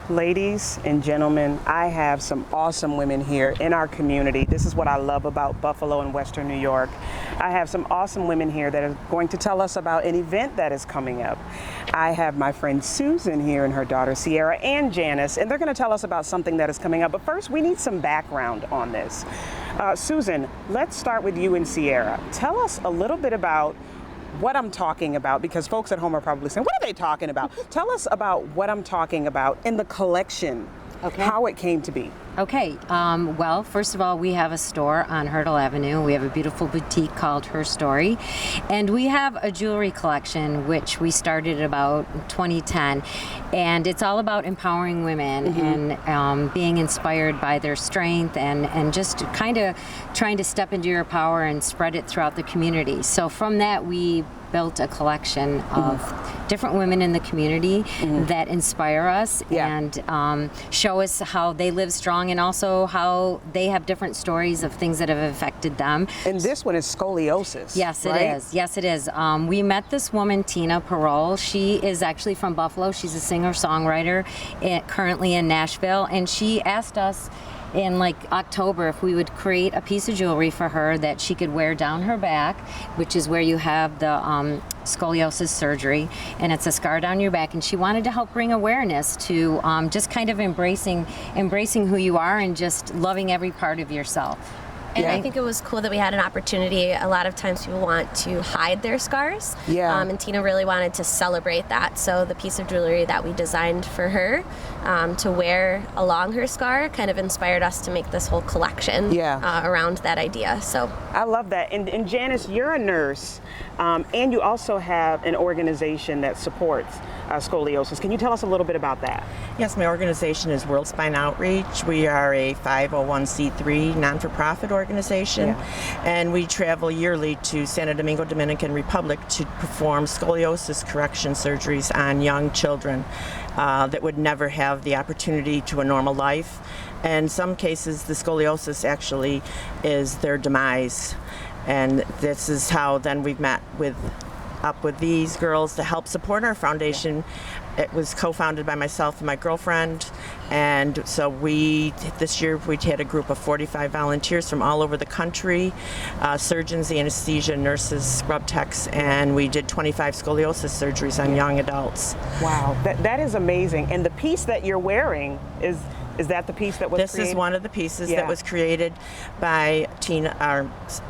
Ladies and gentlemen, I have some awesome women here in our community. This is what I love about Buffalo and Western New York. I have some awesome women here that are going to tell us about an event that is coming up. I have my friend Susan here and her daughter Sierra and Janice, and they're going to tell us about something that is coming up. But first, we need some background on this. Susan, let's start with you and Sierra. Tell us a little bit about what I'm talking about, because folks at home are probably saying, what are they talking about? Tell us about what I'm talking about in the collection, how it came to be. Okay, well, first of all, we have a store on Hurdle Avenue. We have a beautiful boutique called Her Story, and we have a jewelry collection which we started about 2010, and it's all about empowering women and being inspired by their strength and just kind of trying to step into your power and spread it throughout the community. So from that, we built a collection of different women in the community that inspire us and show us how they live strong and also how they have different stories of things that have affected them. And this one is scoliosis. Yes, it is. Yes, it is. We met this woman, Tina Parole. She is actually from Buffalo. She's a singer-songwriter currently in Nashville, and she asked us in like October if we would create a piece of jewelry for her that she could wear down her back, which is where you have the scoliosis surgery, and it's a scar down your back, and she wanted to help bring awareness to just kind of embracing who you are and just loving every part of yourself. And I think it was cool that we had an opportunity. A lot of times people want to hide their scars. And Tina really wanted to celebrate that. So the piece of jewelry that we designed for her to wear along her scar kind of inspired us to make this whole collection around that idea. So I love that. And Janice, you're a nurse, and you also have an organization that supports scoliosis. Can you tell us a little bit about that? Yes, my organization is World Spine Outreach. We are a 501c3 non-for-profit organization, and we travel yearly to Santo Domingo, Dominican Republic to perform scoliosis correction surgeries on young children that would never have the opportunity to a normal life. And in some cases, the scoliosis actually is their demise. And this is how then we've met up with these girls to help support our foundation. It was co-founded by myself and my girlfriend, and so this year we had a group of 45 volunteers from all over the country, surgeons, anesthesia, nurses, scrub techs, and we did 25 scoliosis surgeries on young adults. Wow, that is amazing. And the piece that you're wearing is that the piece that was created? This is one of the pieces that was created by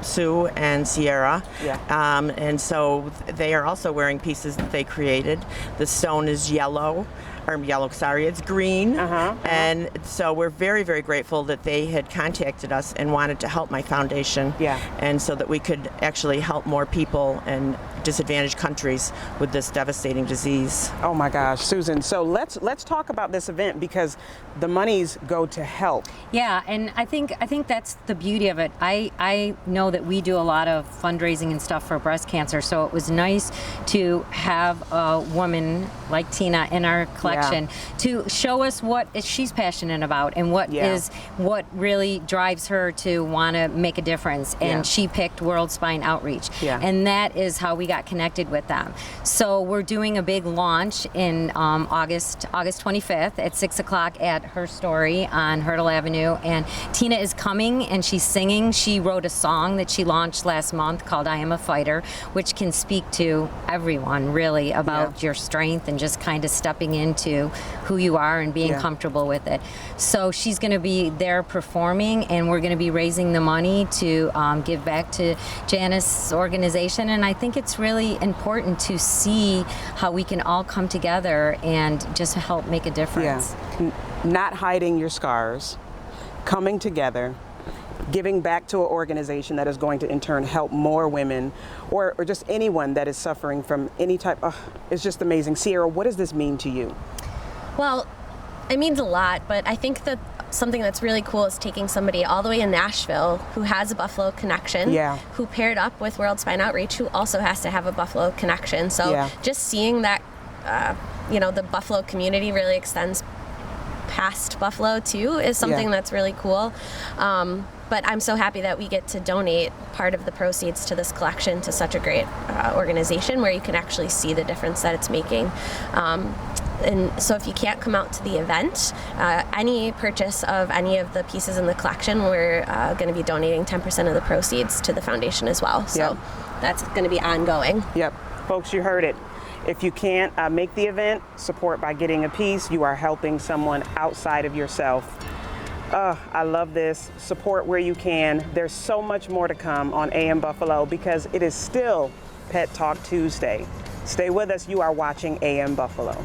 Sue and Sierra. And so they are also wearing pieces that they created. The stone is it's green. And so we're very, very grateful that they had contacted us and wanted to help my foundation. And so that we could actually help more people in disadvantaged countries with this devastating disease. Oh my gosh, Susan. So let's talk about this event, because the monies go to help. Yeah, and I think that's the beauty of it. I know that we do a lot of fundraising and stuff for breast cancer, so it was nice to have a woman like Tina in our collection to show us what she's passionate about and what really drives her to want to make a difference. And she picked World Spine Outreach, and that is how we got connected with them. So we're doing a big launch in August 25th at 6 o'clock at Her Story on Hurdle Avenue, and Tina is coming and she's singing. She wrote a song that she launched last month called I Am a Fighter, which can speak to everyone really about your strength and just kind of stepping into who you are and being comfortable with it. So she's going to be there performing, and we're going to be raising the money to give back to Janice's organization. And I think it's really important to see how we can all come together and just help make a difference. Not hiding your scars, coming together, giving back to an organization that is going to in turn help more women or just anyone that is suffering from any type of, it's just amazing. Sierra, what does this mean to you? Well, it means a lot, but I think that something that's really cool is taking somebody all the way in Nashville who has a Buffalo connection, who paired up with World Spine Outreach, who also has to have a Buffalo connection. So just seeing that, the Buffalo community really extends past Buffalo too is something that's really cool. But I'm so happy that we get to donate part of the proceeds to this collection to such a great organization where you can actually see the difference that it's making. And so if you can't come out to the event, any purchase of any of the pieces in the collection, we're going to be donating 10% of the proceeds to the foundation as well. So that's going to be ongoing. Yep. Folks, you heard it. If you can't make the event, support by getting a piece. You are helping someone outside of yourself. I love this. Support where you can. There's so much more to come on AM Buffalo because it is still Pet Talk Tuesday. Stay with us. You are watching AM Buffalo.